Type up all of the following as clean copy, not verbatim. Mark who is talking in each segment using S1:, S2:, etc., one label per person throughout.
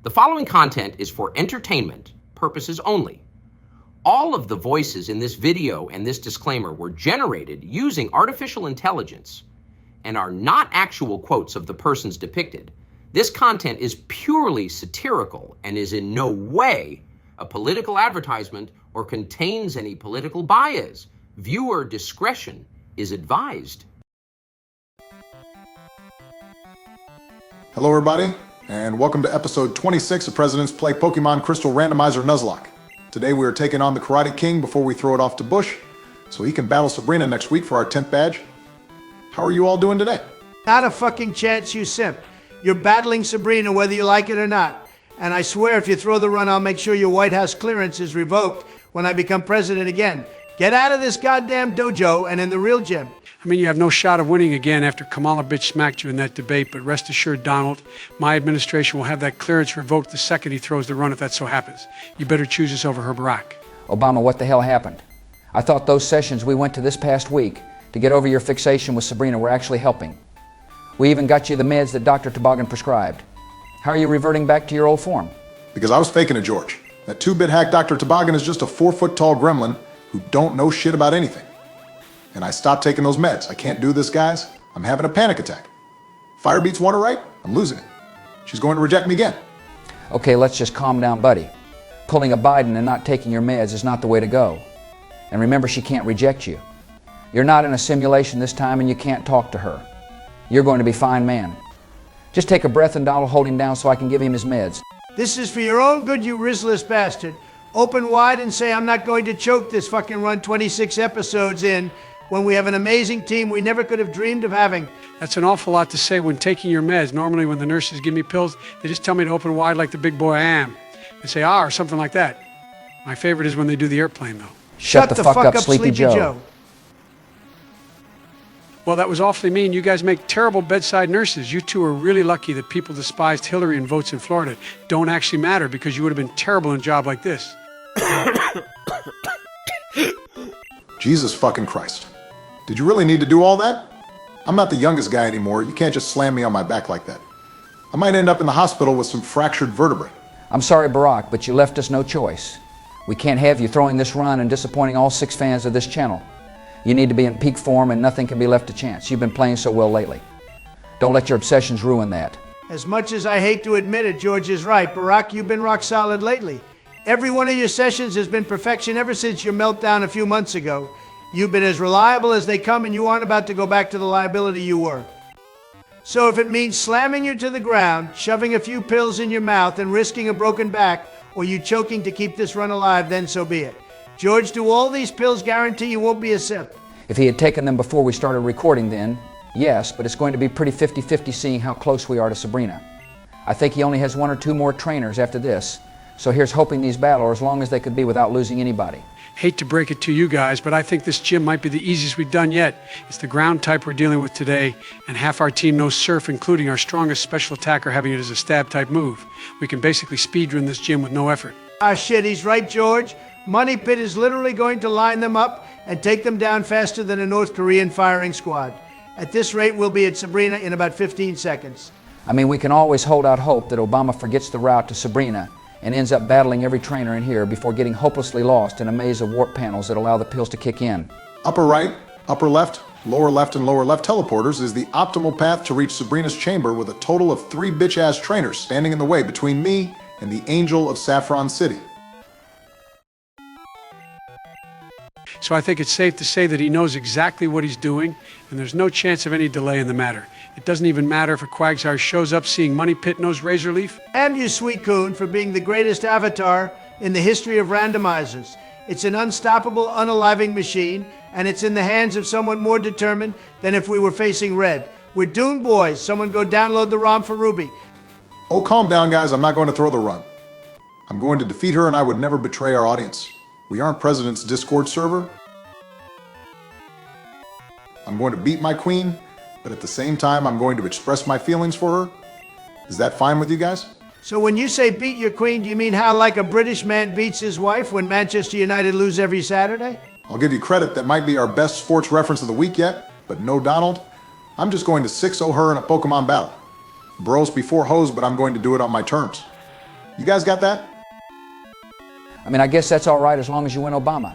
S1: The following content is for entertainment purposes only. All of the voices in this video and this disclaimer were generated using artificial intelligence and are not actual quotes of the persons depicted. This content is purely satirical and is in no way a political advertisement or contains any political bias. Viewer discretion is advised.
S2: Hello everybody, and welcome to episode 26 of President's Play Pokemon Crystal Randomizer Nuzlocke. Today we are taking on the Karate King before we throw it off to Bush, so he can battle Sabrina next week for our 10th badge. How are you all doing today?
S3: Not a fucking chance, you simp. You're battling Sabrina whether you like it or not. And I swear if you throw the run, I'll make sure your White House clearance is revoked when I become president again. Get out of this goddamn dojo and in the real gym.
S4: I mean, you have no shot of winning again after Kamala bitch smacked you in that debate, but rest assured, Donald, my administration will have that clearance revoked the second he throws the run if that so happens. You better choose us over her Barack.
S5: Obama, what the hell happened? I thought those sessions we went to this past week to get over your fixation with Sabrina were actually helping. We even got you the meds that Dr. Toboggan prescribed. How are you reverting back to your old form?
S2: Because I was faking it, George. That 2-bit hack Dr. Toboggan is just a 4-foot-tall gremlin who don't know shit about anything. And I stopped taking those meds. I can't do this, guys. I'm having a panic attack. Firebeat's won her right, I'm losing it. She's going to reject me again.
S5: Okay, let's just calm down, buddy. Pulling a Biden and not taking your meds is not the way to go. And remember, she can't reject you. You're not in a simulation this time and you can't talk to her. You're going to be fine, man. Just take a breath and Donald hold him down so I can give him his meds.
S3: This is for your own good, you riskless bastard. Open wide and say I'm not going to choke this fucking run 26 episodes in when we have an amazing team we never could have dreamed of having.
S4: That's an awful lot to say when taking your meds. Normally when the nurses give me pills, they just tell me to open wide like the big boy I am. They say, or something like that. My favorite is when they do the airplane, though.
S5: Shut the fuck up, Sleepy Joe.
S4: Well, that was awfully mean. You guys make terrible bedside nurses. You two are really lucky that people despised Hillary in votes in Florida don't actually matter because you would have been terrible in a job like this.
S2: Jesus fucking Christ. Did you really need to do all that? I'm not the youngest guy anymore. You can't just slam me on my back like that. I might end up in the hospital with some fractured vertebrae.
S5: I'm sorry, Barack, but you left us no choice. We can't have you throwing this run and disappointing all 6 fans of this channel. You need to be in peak form and nothing can be left to chance. You've been playing so well lately. Don't let your obsessions ruin that.
S3: As much as I hate to admit it, George is right. Barack, you've been rock solid lately. Every one of your sessions has been perfection ever since your meltdown a few months ago. You've been as reliable as they come and you aren't about to go back to the liability you were. So if it means slamming you to the ground, shoving a few pills in your mouth and risking a broken back, or you choking to keep this run alive, then so be it. George, do all these pills guarantee you won't be a simp?
S5: If he had taken them before we started recording then, yes, but it's going to be pretty 50-50 seeing how close we are to Sabrina. I think he only has 1 or 2 more trainers after this, so here's hoping these battle as long as they could be without losing anybody.
S4: Hate to break it to you guys, but I think this gym might be the easiest we've done yet. It's the ground type we're dealing with today, and half our team knows surf, including our strongest special attacker having it as a stab type move. We can basically speedrun this gym with no effort.
S3: Ah shit, he's right, George. Money Pit is literally going to line them up and take them down faster than a North Korean firing squad. At this rate, we'll be at Sabrina in about 15 seconds.
S5: I mean, we can always hold out hope that Obama forgets the route to Sabrina and ends up battling every trainer in here before getting hopelessly lost in a maze of warp panels that allow the pills to kick in.
S2: Upper right, upper left, and lower left teleporters is the optimal path to reach Sabrina's chamber with a total of 3 bitch-ass trainers standing in the way between me and the Angel of Saffron City.
S4: So I think it's safe to say that he knows exactly what he's doing, and there's no chance of any delay in the matter. It doesn't even matter if a Quagsire shows up seeing Money Pit knows Razor Leaf.
S3: And you, Sweet Coon, for being the greatest avatar in the history of randomizers. It's an unstoppable, unaliving machine, and it's in the hands of someone more determined than if we were facing Red. We're doomed, boys. Someone go download the ROM for Ruby.
S2: Oh, calm down, guys. I'm not going to throw the run. I'm going to defeat her and I would never betray our audience. We aren't President's Discord server. I'm going to beat my queen, but at the same time, I'm going to express my feelings for her. Is that fine with you guys?
S3: So when you say beat your queen, do you mean how like a British man beats his wife when Manchester United lose every Saturday?
S2: I'll give you credit, that might be our best sports reference of the week yet, but no, Donald. I'm just going to 6-0 her in a Pokemon battle. Bros before hoes, but I'm going to do it on my terms. You guys got that?
S5: I mean, I guess that's all right as long as you win Obama.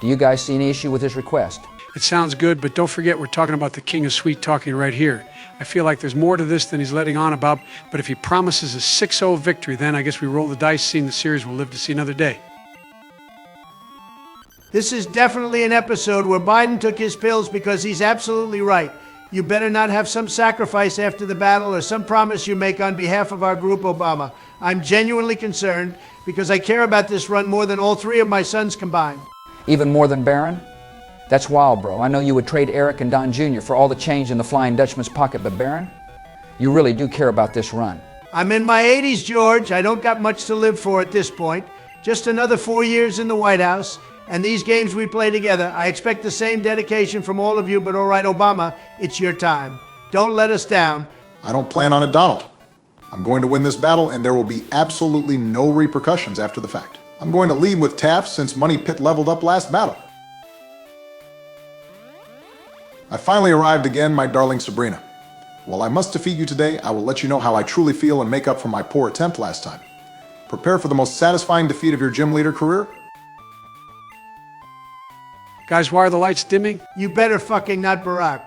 S5: Do you guys see any issue with his request?
S4: It sounds good, but don't forget we're talking about the king of sweet talking right here. I feel like there's more to this than he's letting on about, but if he promises a 6-0 victory, then I guess we roll the dice, seeing the series will live to see another day.
S3: This is definitely an episode where Biden took his pills because he's absolutely right. You better not have some sacrifice after the battle or some promise you make on behalf of our group, Obama. I'm genuinely concerned because I care about this run more than all 3 of my sons combined.
S5: Even more than Barron? That's wild, bro. I know you would trade Eric and Don Jr. for all the change in the Flying Dutchman's pocket, but Barron, you really do care about this run.
S3: I'm in my 80s, George. I don't got much to live for at this point. Just another 4 years in the White House. And these games we play together, I expect the same dedication from all of you, but all right, Obama, it's your time. Don't let us down.
S2: I don't plan on it, Donald. I'm going to win this battle, and there will be absolutely no repercussions after the fact. I'm going to lead with Taft since Money Pit leveled up last battle. I finally arrived again, my darling Sabrina. While I must defeat you today, I will let you know how I truly feel and make up for my poor attempt last time. Prepare for the most satisfying defeat of your gym leader career.
S4: Guys, why are the lights dimming?
S3: You better fucking not, Barack.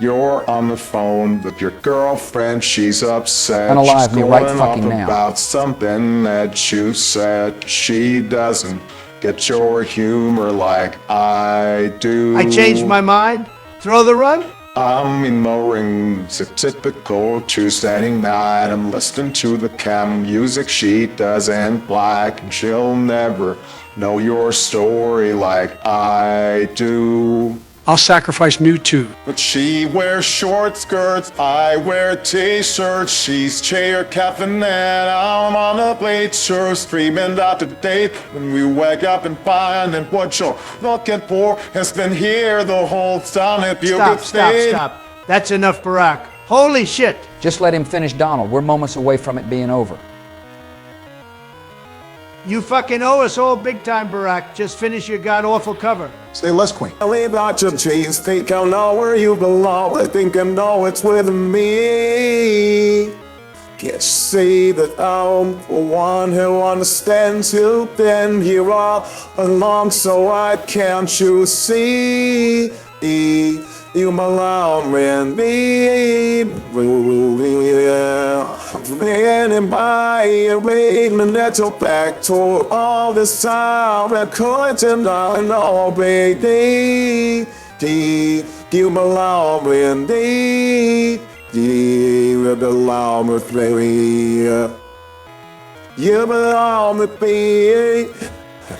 S6: You're on the phone with your girlfriend, she's upset.
S5: Unalive
S6: She's
S5: me
S6: going
S5: right
S6: off
S5: fucking now.
S6: about something that you said. She doesn't get your humor like I do.
S3: I changed my mind. Throw the run?
S6: I'm in the ring, it's a typical Tuesday night. I'm listening to the cam music she doesn't like, and she'll never know your story like I do.
S4: I'll sacrifice Mewtwo.
S6: But she wears short skirts, I wear t-shirts. She's chair caffeine and I'm on the bleachers, screaming out to date when we wake up and find that what you're looking for has been here the whole time. If you could stay.
S3: Stop. That's enough, Barack. Holy shit.
S5: Just let him finish Donald. We're moments away from it being over.
S3: You fucking owe us all big time, Barack. Just finish your god-awful cover.
S2: Say less, Queen.
S6: I leave out your cheese, think I know where you belong. I think I know it's with me. Can't you see that I'm the one who understands you? Been here all along, so why can't you see? You belong with me. Anybody waiting that you're back to all this time. I couldn't know, baby. You belong with me. You belong with me. You belong with me.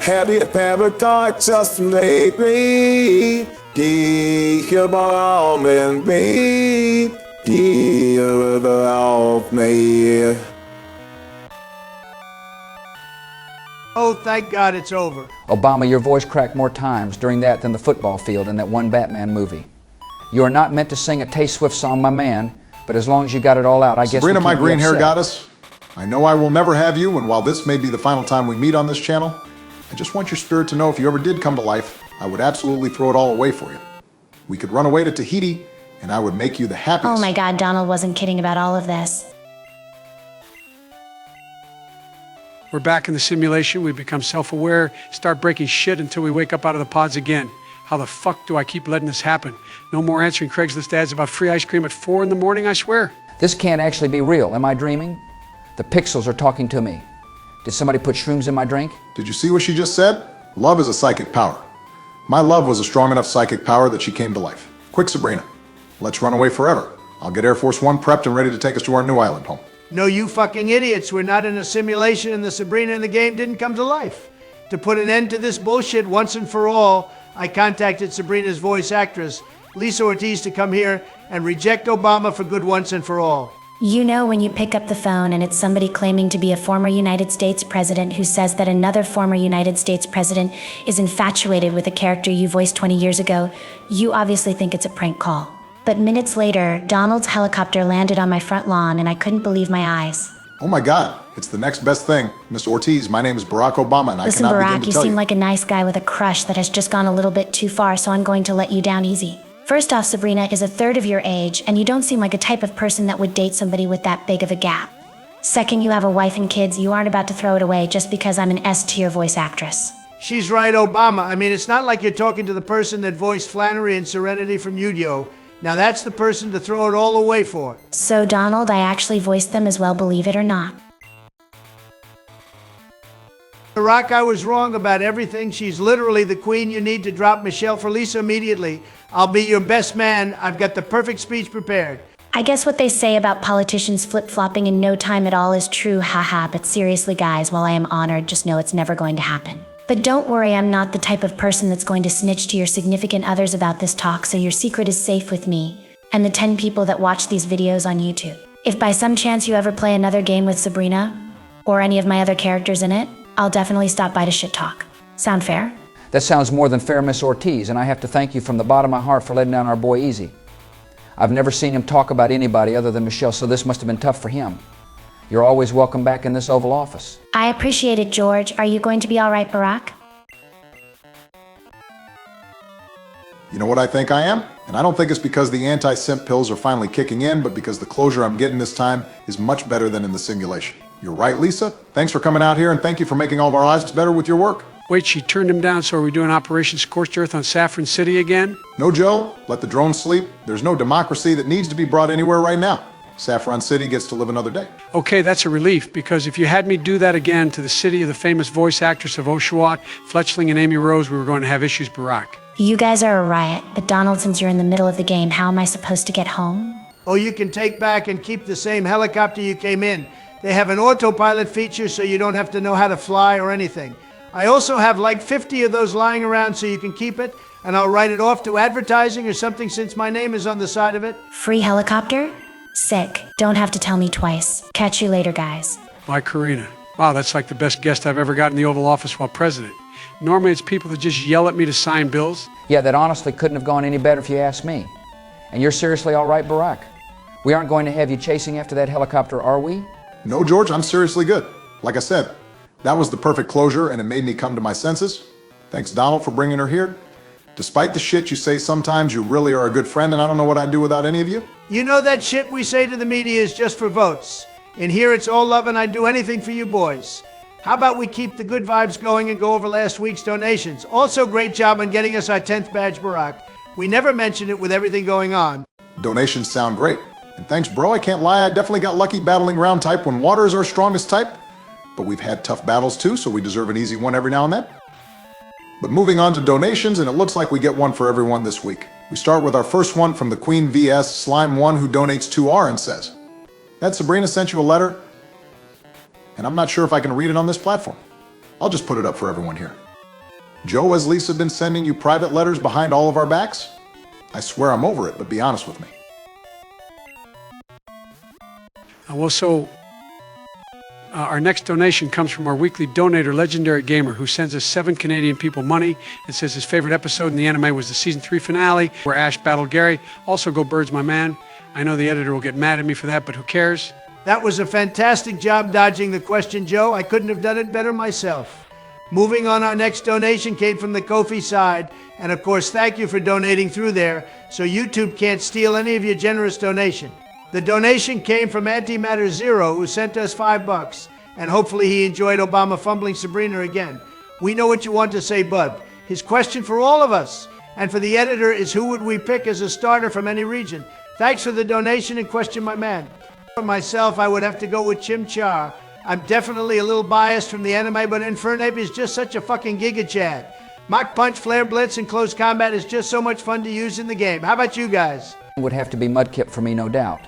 S6: Have you ever thought just maybe? You belong with me. You belong with me.
S3: Oh, thank God it's over.
S5: Obama, your voice cracked more times during that than the football field in that one Batman movie. You are not meant to sing a Tay-Swift song, my man, but as long as you got it all out, I guess
S2: Sabrina,
S5: we
S2: my
S5: can't be
S2: green hair
S5: upset.
S2: goddess, I know I will never have you, and while this may be the final time we meet on this channel, I just want your spirit to know if you ever did come to life, I would absolutely throw it all away for you. We could run away to Tahiti, and I would make you the happiest.
S7: Oh my God, Donald wasn't kidding about all of this.
S4: We're back in the simulation. We become self-aware, start breaking shit until we wake up out of the pods again. How the fuck do I keep letting this happen? No more answering Craigslist ads about free ice cream at 4 in the morning, I swear.
S5: This can't actually be real. Am I dreaming? The pixels are talking to me. Did somebody put shrooms in my drink?
S2: Did you see what she just said? Love is a psychic power. My love was a strong enough psychic power that she came to life. Quick, Sabrina. Let's run away forever. I'll get Air Force One prepped and ready to take us to our new island home.
S3: No, you fucking idiots. We're not in a simulation and the Sabrina in the game didn't come to life. To put an end to this bullshit once and for all, I contacted Sabrina's voice actress, Lisa Ortiz, to come here and reject Obama for good once and for all.
S7: You know when you pick up the phone and it's somebody claiming to be a former United States president who says that another former United States president is infatuated with a character you voiced 20 years ago, you obviously think it's a prank call. But minutes later, Donald's helicopter landed on my front lawn and I couldn't believe my eyes.
S2: Oh my God, it's the next best thing. Mr. Ortiz, my name is Barack Obama, and
S7: Listen,
S2: I cannot begin
S7: Barack,
S2: to
S7: you
S2: tell
S7: seem
S2: you.
S7: like a nice guy with a crush that has just gone a little bit too far, so I'm going to let you down easy. First off, Sabrina is a third of your age, and you don't seem like a type of person that would date somebody with that big of a gap. Second, you have a wife and kids. You aren't about to throw it away just because I'm an S-tier voice actress.
S3: She's right, Obama. I mean, it's not like you're talking to the person that voiced Flannery in Serenity from Yu-Gi-Oh! Now that's the person to throw it all away for.
S7: So, Donald, I actually voiced them as well, believe it or not.
S3: Barack, I was wrong about everything. She's literally the queen. You need to drop Michelle for Lisa immediately. I'll be your best man. I've got the perfect speech prepared.
S7: I guess what they say about politicians flip-flopping in no time at all is true, haha, but seriously guys, while I am honored, just know it's never going to happen. But don't worry, I'm not the type of person that's going to snitch to your significant others about this talk, so your secret is safe with me and the 10 people that watch these videos on YouTube. If by some chance you ever play another game with Sabrina, or any of my other characters in it, I'll definitely stop by to shit talk. Sound fair?
S5: That sounds more than fair, Miss Ortiz, and I have to thank you from the bottom of my heart for letting down our boy easy. I've never seen him talk about anybody other than Michelle, so this must have been tough for him. You're always welcome back in this Oval Office.
S7: I appreciate it, George. Are you going to be all right, Barack?
S2: You know what I think I am? And I don't think it's because the anti-simp pills are finally kicking in, but because the closure I'm getting this time is much better than in the simulation. You're right, Lisa. Thanks for coming out here, and thank you for making all of our lives better with your work.
S4: Wait, she turned him down, so are we doing Operation Scorched Earth on Saffron City again?
S2: No, Joe. Let the drones sleep. There's no democracy that needs to be brought anywhere right now. Saffron City gets to live another day.
S4: Okay, that's a relief, because if you had me do that again to the city of the famous voice actress of Oshawott, Fletchling, and Amy Rose, we were going to have issues, Barack.
S7: You guys are a riot, but Donald, since you're in the middle of the game, how am I supposed to get home?
S3: Oh, you can take back and keep the same helicopter you came in. They have an autopilot feature so you don't have to know how to fly or anything. I also have like 50 of those lying around so you can keep it, and I'll write it off to advertising or something since my name is on the side of it.
S7: Free helicopter? Sick. Don't have to tell me twice. Catch you later, guys.
S4: Bye, Karina. Wow, that's like the best guest I've ever got in the Oval Office while president. Normally it's people that just yell at me to sign bills.
S5: Yeah, that honestly couldn't have gone any better if you ask me. And you're seriously all right, Barack? We aren't going to have you chasing after that helicopter, are we?
S2: No, George, I'm seriously good. Like I said, that was the perfect closure, and it made me come to my senses. Thanks, Donald, for bringing her here. Despite the shit you say sometimes, you really are a good friend, and I don't know what I'd do without any of you.
S3: You know that shit we say to the media is just for votes. In here it's all love and I'd do anything for you boys. How about we keep the good vibes going and go over last week's donations? Also, great job on getting us our 10th badge, Barack. We never mentioned it with everything going on.
S2: Donations sound great. And thanks, bro. I can't lie, I definitely got lucky battling round type when water is our strongest type. But we've had tough battles too, so we deserve an easy one every now and then. But moving on to donations, and it looks like we get one for everyone this week. We start with our first one from the Queen VS Slime 1, who donates 2R and says, "That Sabrina sent you a letter, and I'm not sure if I can read it on this platform. I'll just put it up for everyone here. Joe, has Lisa been sending you private letters behind all of our backs? I swear I'm over it, but be honest with me."
S4: Our next donation comes from our weekly donator, Legendary Gamer, who sends us 7 Canadian people money and says his favorite episode in the anime was the season 3 finale where Ash battled Gary. Also, go Birds, my man. I know the editor will get mad at me for that, but who cares?
S3: That was a fantastic job dodging the question, Joe. I couldn't have done it better myself. Moving on, our next donation came from the Ko-fi side. And of course, thank you for donating through there, so YouTube can't steal any of your generous donation. The donation came from Antimatter Zero, who sent us $5, and hopefully he enjoyed Obama fumbling Sabrina again. We know what you want to say, bud. His question for all of us, and for the editor, is who would we pick as a starter from any region? Thanks for the donation and question, my man. For myself, I would have to go with Chimchar. I'm definitely a little biased from the anime, but Infernape is just such a fucking giga chad. Mach Punch, Flare Blitz, and Close Combat is just so much fun to use in the game. How about you guys?
S5: Would have to be Mudkip for me, no doubt.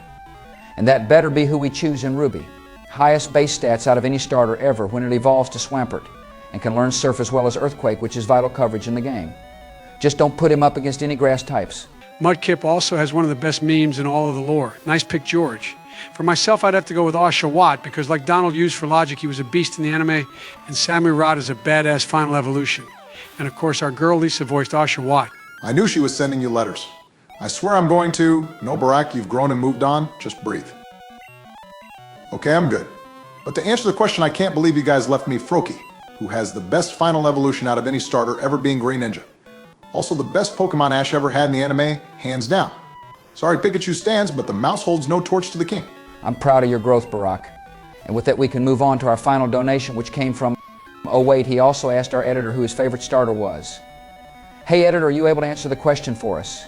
S5: And that better be who we choose in Ruby. Highest base stats out of any starter ever when it evolves to Swampert, and can learn Surf as well as Earthquake, which is vital coverage in the game. Just don't put him up against any grass types.
S4: Mudkip also has one of the best memes in all of the lore. Nice pick, George. For myself, I'd have to go with Oshawott, because like Donald used for logic, he was a beast in the anime, and Samurai Rod is a badass final evolution. And of course, our girl Lisa voiced Oshawott.
S2: I knew she was sending you letters. I swear I'm going to. No, Barack, you've grown and moved on. Just breathe. Okay, I'm good. But to answer the question, I can't believe you guys left me Froakie, who has the best final evolution out of any starter, ever being Greninja. Also the best Pokemon Ash ever had in the anime, hands down. Sorry Pikachu stands, but the mouse holds no torch to the king.
S5: I'm proud of your growth, Barack. And with that, we can move on to our final donation, which came from... Oh wait, he also asked our editor who his favorite starter was. Hey editor, are you able to answer the question for us?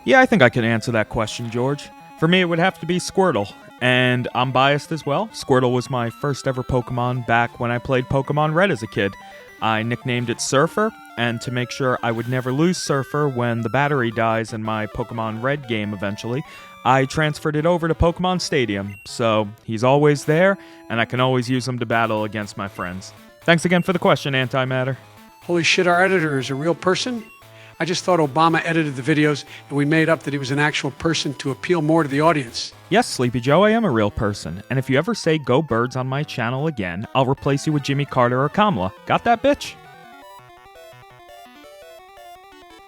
S8: Yeah, I think I can answer that question, George. For me, it would have to be Squirtle. And I'm biased as well. Squirtle was my first ever Pokemon back when I played Pokemon Red as a kid. I nicknamed it Surfer, and to make sure I would never lose Surfer when the battery dies in my Pokemon Red game eventually, I transferred it over to Pokemon Stadium. So he's always there, and I can always use him to battle against my friends. Thanks again for the question, Antimatter.
S4: Holy shit, our editor is a real person? I just thought Obama edited the videos and we made up that he was an actual person to appeal more to the audience.
S8: Yes, Sleepy Joe, I am a real person. And if you ever say Go Birds on my channel again, I'll replace you with Jimmy Carter or Kamala. Got that, bitch?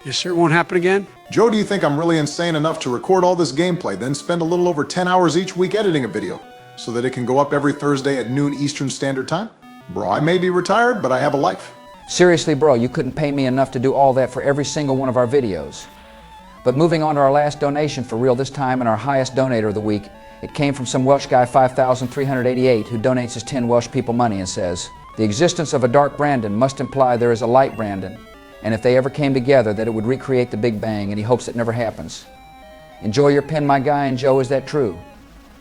S4: Yes, sir, it won't happen again?
S2: Joe, do you think I'm really insane enough to record all this gameplay, then spend a little over 10 hours each week editing a video, so that it can go up every Thursday at noon Eastern Standard Time? Bro, I may be retired, but I have a life.
S5: Seriously, bro, you couldn't pay me enough to do all that for every single one of our videos. But moving on to our last donation for real this time, and our highest donator of the week, it came from some Welsh guy 5,388 who donates his 10 Welsh people money and says, the existence of a dark Brandon must imply there is a light Brandon, and if they ever came together that it would recreate the Big Bang, and he hopes it never happens. Enjoy your pen, my guy, and Joe, is that true?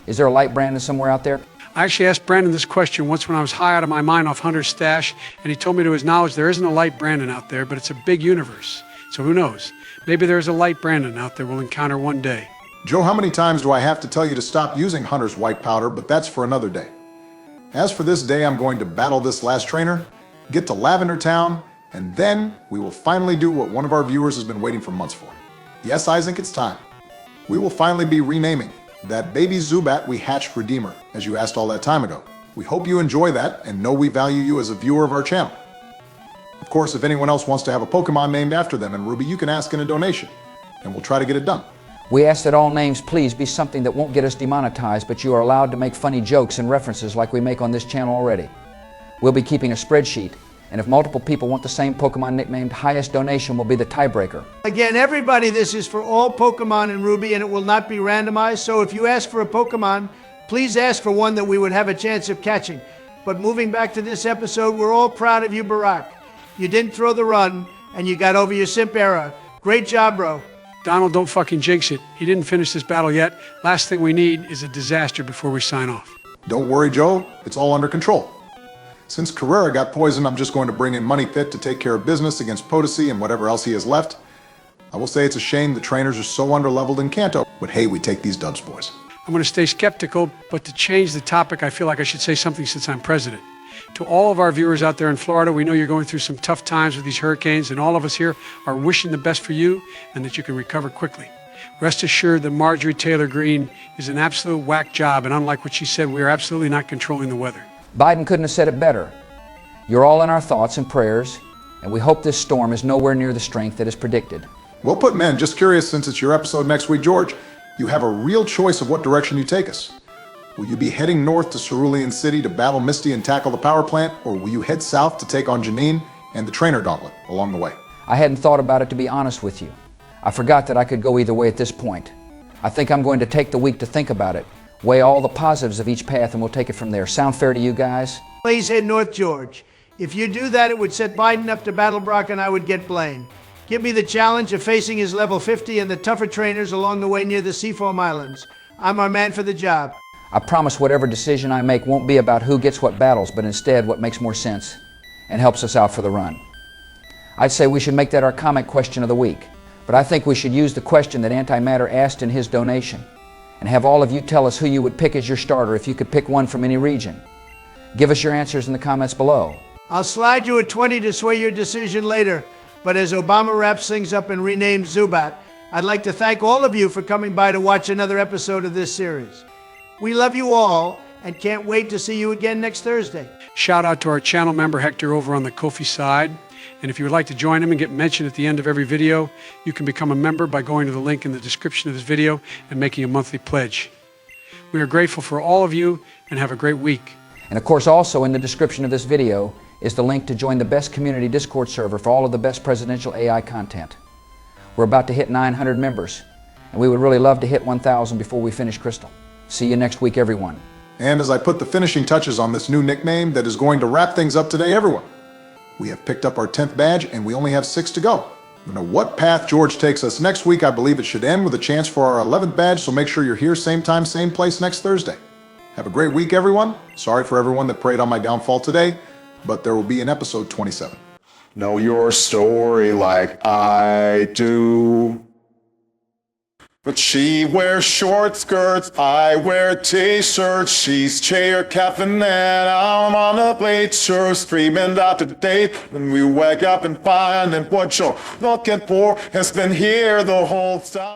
S5: Is there a light Brandon somewhere out there?
S4: I actually asked Brandon this question once when I was high out of my mind off Hunter's stash, and he told me to his knowledge there isn't a light Brandon out there, but it's a big universe. So who knows? Maybe there's a light Brandon out there we'll encounter one day.
S2: Joe, how many times do I have to tell you to stop using Hunter's white powder, but that's for another day. As for this day, I'm going to battle this last trainer, get to Lavender Town, and then we will finally do what one of our viewers has been waiting for months for. Yes, Isaac, it's time. We will finally be renaming that baby Zubat we hatched Redeemer, as you asked all that time ago. We hope you enjoy that and know we value you as a viewer of our channel. Of course, if anyone else wants to have a Pokemon named after them, and Ruby, you can ask in a donation, and we'll try to get it done.
S5: We ask that all names please be something that won't get us demonetized, but you are allowed to make funny jokes and references like we make on this channel already. We'll be keeping a spreadsheet, and if multiple people want the same Pokemon nicknamed, highest donation will be the tiebreaker.
S3: Again, everybody, this is for all Pokemon in Ruby, and it will not be randomized. So if you ask for a Pokemon, please ask for one that we would have a chance of catching. But moving back to this episode, we're all proud of you, Barack. You didn't throw the run, and you got over your simp era. Great job, bro.
S4: Donald, don't fucking jinx it. He didn't finish this battle yet. Last thing we need is a disaster before we sign off.
S2: Don't worry, Joe. It's all under control. Since Carrera got poisoned, I'm just going to bring in Money Pit to take care of business against Potosi and whatever else he has left. I will say it's a shame the trainers are so underleveled in Kanto, but hey, we take these dubs, boys.
S4: I'm going to stay skeptical, but to change the topic, I feel like I should say something since I'm president. To all of our viewers out there in Florida, we know you're going through some tough times with these hurricanes, and all of us here are wishing the best for you and that you can recover quickly. Rest assured that Marjorie Taylor Greene is an absolute whack job, and unlike what she said, we are absolutely not controlling the weather.
S5: Biden couldn't have said it better. You're all in our thoughts and prayers, and we hope this storm is nowhere near the strength that is predicted.
S2: Well put, men. Just curious, since it's your episode next week, George, you have a real choice of what direction you take us. Will you be heading north to Cerulean City to battle Misty and tackle the power plant, or will you head south to take on Janine and the trainer gauntlet along the way?
S5: I hadn't thought about it, to be honest with you. I forgot that I could go either way at this point. I think I'm going to take the week to think about it, weigh all the positives of each path, and we'll take it from there. Sound fair to you guys?
S3: Please head north, George. If you do that, it would set Biden up to battle Brock, and I would get blamed. Give me the challenge of facing his level 50 and the tougher trainers along the way near the Seafoam Islands. I'm our man for the job.
S5: I promise whatever decision I make won't be about who gets what battles, but instead what makes more sense and helps us out for the run. I'd say we should make that our comment question of the week, but I think we should use the question that Antimatter asked in his donation and have all of you tell us who you would pick as your starter if you could pick one from any region. Give us your answers in the comments below.
S3: I'll slide you a 20 to sway your decision later, but as Obama wraps things up and renames Zubat, I'd like to thank all of you for coming by to watch another episode of this series. We love you all and can't wait to see you again next Thursday.
S4: Shout out to our channel member Hector over on the Ko-fi side. And if you would like to join him and get mentioned at the end of every video, you can become a member by going to the link in the description of this video and making a monthly pledge. We are grateful for all of you and have a great week.
S5: And of course, also in the description of this video is the link to join the best community Discord server for all of the best presidential AI content. We're about to hit 900 members, and we would really love to hit 1,000 before we finish Crystal. See you next week, everyone.
S2: And as I put the finishing touches on this new nickname that is going to wrap things up today, everyone, we have picked up our 10th badge and we only have 6 to go. No matter what path George takes us next week, I believe it should end with a chance for our 11th badge, so make sure you're here same time, same place next Thursday. Have a great week, everyone. Sorry for everyone that prayed on my downfall today, but there will be an episode 27.
S6: Know your story like I do. But she wears short skirts, I wear t-shirts. She's chair caffeine and I'm on a bleacher, streaming out to date. Then we wake up and find that what you're looking for has been here the whole time.